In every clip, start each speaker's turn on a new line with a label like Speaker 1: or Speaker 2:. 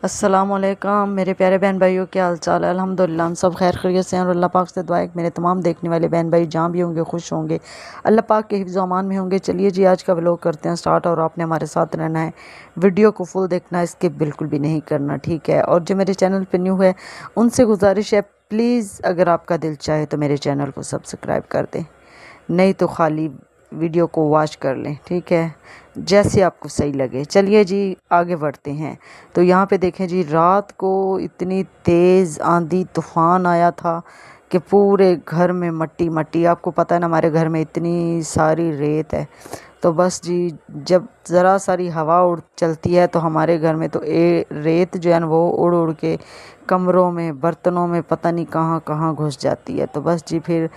Speaker 1: अस्सलाम वालेकुम मेरे प्यारे बहन भाइयों, क्या हाल चाल है। अल्हम्दुलिल्लाह हम सब खैर खैरियत से हैं और अल्लाह पाक से दुआ है कि मेरे तमाम देखने वाले बहन भाई जहाँ भी होंगे खुश होंगे, अल्लाह पाक के हिफ्ज़ अमान में होंगे। चलिए जी, आज का व्लॉग करते हैं स्टार्ट और आपने हमारे साथ रहना है, वीडियो को फुल देखना है, स्किप बिल्कुल भी नहीं करना, ठीक है। और जो मेरे चैनल पर न्यू है उनसे गुजारिश है, प्लीज़ अगर आपका दिल चाहे तो मेरे चैनल को सब्सक्राइब कर दें, नहीं तो खाली वीडियो को वॉच कर लें, ठीक है, जैसे आपको सही लगे। चलिए जी आगे बढ़ते हैं। तो यहाँ पे देखें जी, रात को इतनी तेज़ आंधी तूफ़ान आया था कि पूरे घर में मट्टी मट्टी। आपको पता है ना, हमारे घर में इतनी सारी रेत है, तो बस जी जब ज़रा सारी हवा उड़ चलती है तो हमारे घर में तो रेत जो है ना वो उड़ उड़ के कमरों में, बर्तनों में, पता नहीं कहाँ कहाँ घुस जाती है। तो बस जी फिर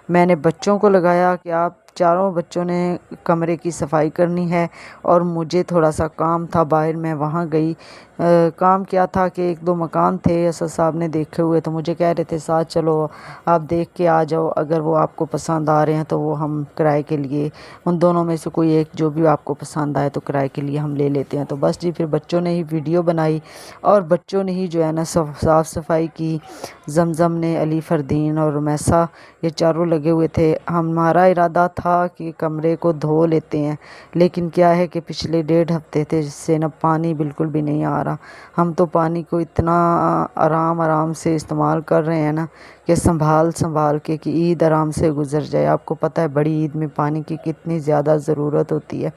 Speaker 1: मैंने बच्चों को लगाया कि आप चारों बच्चों ने कमरे की सफाई करनी है और मुझे थोड़ा सा काम था बाहर, मैं वहाँ गई। काम क्या था कि एक दो मकान थे असद साहब ने देखे हुए, तो मुझे कह रहे थे साथ चलो आप देख के आ जाओ, अगर वो आपको पसंद आ रहे हैं तो वो हम किराए के लिए, उन दोनों में से कोई एक जो भी आपको पसंद आए तो किराए के लिए हम ले लेते हैं। तो बस जी फिर बच्चों ने ही वीडियो बनाई और बच्चों ने ही जो है ना साफ़ सफाई की। जमजम ने, अली फरदीन और रुमैसा, ये चारों लगे हुए थे। हमारा इरादा था कि कमरे को धो लेते हैं, लेकिन क्या है कि पिछले 1.5 हफ्ते थे जिससे ना पानी बिल्कुल भी नहीं आ रहा। हम तो पानी को इतना आराम आराम से इस्तेमाल कर रहे हैं ना कि संभाल संभाल के कि ईद आराम से गुजर जाए। आपको पता है बड़ी ईद में पानी की कितनी ज़्यादा ज़रूरत होती है।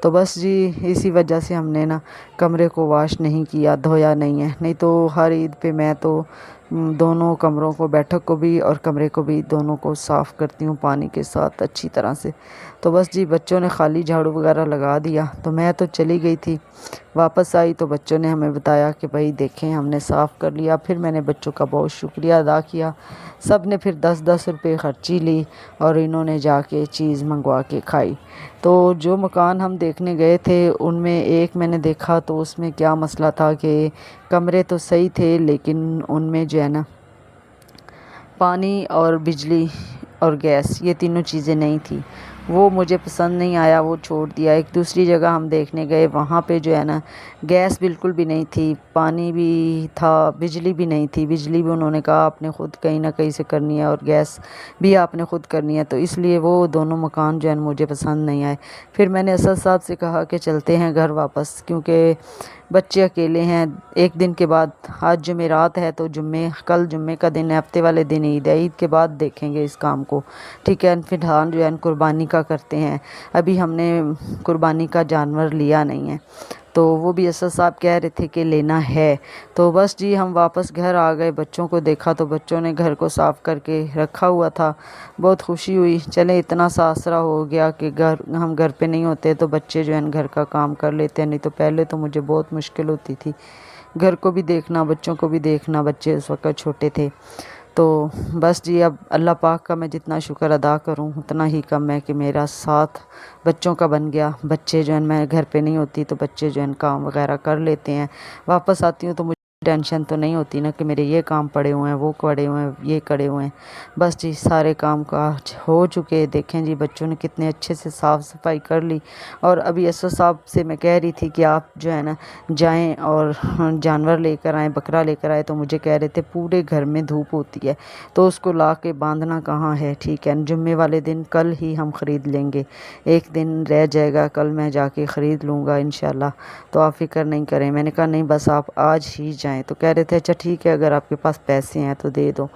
Speaker 1: तो बस जी इसी वजह से हमने ना कमरे को वॉश नहीं किया, धोया नहीं है। नहीं तो हर ईद पे मैं तो दोनों कमरों को, बैठक को भी और कमरे को भी, दोनों को साफ़ करती हूँ पानी के साथ अच्छी तरह से। तो बस जी बच्चों ने खाली झाड़ू वगैरह लगा दिया तो मैं तो चली गई थी। वापस आई तो बच्चों ने हमें बताया कि भाई देखें हमने साफ़ कर लिया। फिर मैंने बच्चों का बहुत शुक्रिया अदा किया। सब ने फिर 10-10 रुपये खर्ची ली और इन्होंने जाके चीज़ मंगवा के खाई। तो जो मकान हम देखने गए थे उनमें एक मैंने देखा तो उसमें क्या मसला था कि कमरे तो सही थे लेकिन उनमें जो है ना पानी और बिजली और गैस, ये तीनों चीज़ें नहीं थी। वो मुझे पसंद नहीं आया, वो छोड़ दिया। एक दूसरी जगह हम देखने गए, वहाँ पे जो है ना गैस बिल्कुल भी नहीं थी, पानी भी था, बिजली भी नहीं थी। बिजली भी उन्होंने कहा आपने ख़ुद कहीं ना कहीं से करनी है और गैस भी आपने ख़ुद करनी है। तो इसलिए वो दोनों मकान जो है मुझे पसंद नहीं आए। फिर मैंने असद साहब से कहा कि चलते हैं घर वापस, क्योंकि बच्चे अकेले हैं। एक दिन के बाद, आज जुमेरात है तो कल जुम्मे का दिन है, हफ्ते वाले दिन ईद है, ईद के बाद देखेंगे इस काम को, ठीक है। फिलहाल जो है कुर्बानी का करते हैं, अभी हमने कुर्बानी का जानवर लिया नहीं है। तो वो भी असद साहब कह रहे थे कि लेना है। तो बस जी हम वापस घर आ गए, बच्चों को देखा तो बच्चों ने घर को साफ़ करके रखा हुआ था। बहुत खुशी हुई, चले इतना सा आसरा हो गया कि हम घर पे नहीं होते तो बच्चे जो है घर का काम कर लेते हैं। नहीं तो पहले तो मुझे बहुत मुश्किल होती थी, घर को भी देखना, बच्चों को भी देखना, बच्चे उस वक़्त छोटे थे। तो बस जी अब अल्लाह पाक का मैं जितना शुक्र अदा करूं उतना ही कम है कि मेरा साथ बच्चों का बन गया। बच्चे जो है, मैं घर पे नहीं होती तो बच्चे जो है काम वगैरह कर लेते हैं। वापस आती हूँ तो मुझे टेंशन तो नहीं होती ना कि मेरे ये काम पड़े हुए हैं, वो पड़े हुए हैं, ये करे हुए हैं। बस जी सारे काम काज हो चुके। देखें जी बच्चों ने कितने अच्छे से साफ़ सफाई कर ली। और अभी एसओ साहब से मैं कह रही थी कि आप जो है ना जाएं और जानवर लेकर आएँ, बकरा लेकर आए, तो मुझे कह रहे थे पूरे घर में धूप होती है तो उसको ला के बांधना कहाँ है, ठीक है, जुम्मे वाले दिन कल ही हम ख़रीद लेंगे, एक दिन रह जाएगा, कल मैं जाके ख़रीद लूँगा इंशाल्लाह, तो आप फ़िक्र नहीं करें। मैंने कहा नहीं बस आप आज ही जाएं। तो कह रहे थे अच्छा ठीक है, अगर आपके पास पैसे हैं तो दे दो।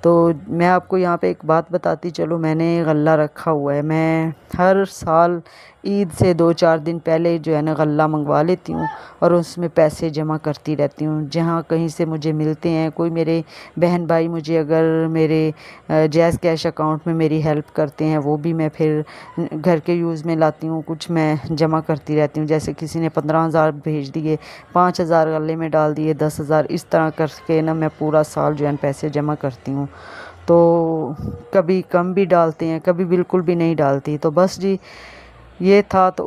Speaker 1: तो मैं आपको यहाँ पे एक बात बताती चलो, मैंने गल्ला रखा हुआ है। मैं हर साल ईद से 2-4 दिन पहले जो है ना गल्ला मंगवा लेती हूँ और उसमें पैसे जमा करती रहती हूँ। जहाँ कहीं से मुझे मिलते हैं, कोई मेरे बहन भाई मुझे अगर मेरे जैज़ कैश अकाउंट में मेरी हेल्प करते हैं, वो भी मैं फिर घर के यूज़ में लाती हूँ, कुछ मैं जमा करती रहती हूँ। जैसे किसी ने 15,000 भेज दिए, 5,000 गले में डाल दिए, 10,000, इस तरह करके ना मैं पूरा साल जो है पैसे जमा करती हूँ। तो कभी कम भी डालते हैं, कभी बिल्कुल भी नहीं डालती। तो बस जी یہ تھا تو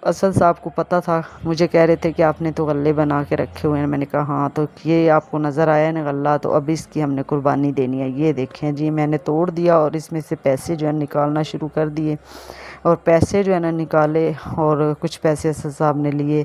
Speaker 1: اسد صاحب کو پتہ تھا، مجھے کہہ رہے تھے کہ آپ نے تو غلے بنا کے رکھے ہوئے ہیں۔ میں نے کہا ہاں، تو یہ آپ کو نظر آیا نا غلہ، تو اب اس کی ہم نے قربانی دینی ہے۔ یہ دیکھیں جی، میں نے توڑ دیا اور اس میں سے پیسے جو ہے نکالنا شروع کر دیے، اور پیسے جو ہے نا نکالے، اور کچھ پیسے اسد صاحب نے لیے،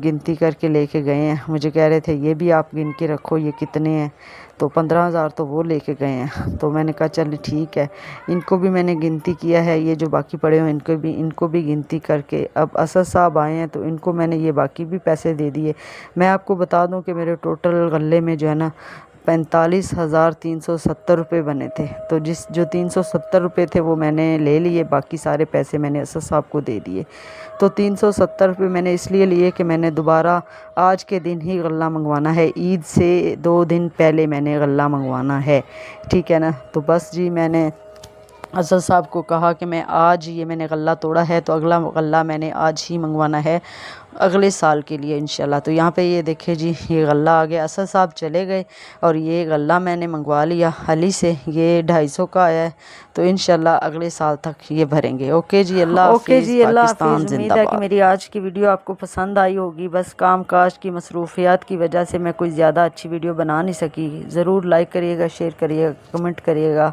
Speaker 1: گنتی کر کے لے کے گئے ہیں۔ مجھے کہہ رہے تھے یہ بھی آپ گن کے رکھو یہ کتنے ہیں، تو 15,000 تو وہ لے کے گئے ہیں۔ تو میں نے کہا چل ٹھیک ہے، ان کو بھی میں نے گنتی کیا ہے، یہ جو باقی پڑے ہوئے ان کو بھی گنتی کر کے اب اسد صاحب آئے ہیں تو ان کو میں نے یہ باقی بھی پیسے دے دیے۔ میں آپ کو بتا دوں کہ میرے ٹوٹل غلے میں جو ہے نا 45,370 روپے بنے تھے، تو جو 370 روپے تھے وہ میں نے لے لیے، باقی سارے پیسے میں نے اسد صاحب کو دے دیے۔ تو 370 روپے میں نے اس لیے لیے کہ میں نے دوبارہ آج کے دن ہی غلہ منگوانا ہے، عید سے 2 دن پہلے میں نے غلہ منگوانا ہے، ٹھیک ہے نا۔ تو بس جی، میں نے اسد صاحب کو کہا کہ میں آج یہ میں نے غلہ توڑا ہے تو اگلا غلہ میں نے آج ہی منگوانا ہے اگلے سال کے لیے انشاءاللہ۔ تو یہاں پہ یہ دیکھیں جی، یہ غلہ آ گیا، اسد صاحب چلے گئے اور یہ غلہ میں نے منگوا لیا علی سے، یہ 250 کا آیا ہے، تو انشاءاللہ اگلے سال تک یہ بھریں گے۔ اوکے جی، اللہ حافظ، پاکستان زندہ
Speaker 2: امید ہے کہ
Speaker 1: باد۔
Speaker 2: میری آج کی ویڈیو آپ کو پسند آئی ہوگی۔ بس کام کاج کی مصروفیات کی وجہ سے میں کوئی زیادہ اچھی ویڈیو بنا نہیں سکی۔ ضرور لائک کریے گا، شیئر کریے گا، کمنٹ کریے گا،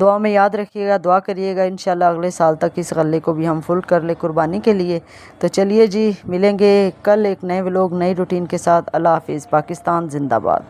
Speaker 2: دعا میں یاد رکھیے گا، دعا کریے گا انشاءاللہ اگلے سال تک اس غلے کو بھی ہم فل کر لیں قربانی کے لیے۔ تو چلیے جی، ملیں گے کل ایک نئے ولاگ، نئی روٹین کے ساتھ۔ اللہ حافظ، پاکستان زندہ باد۔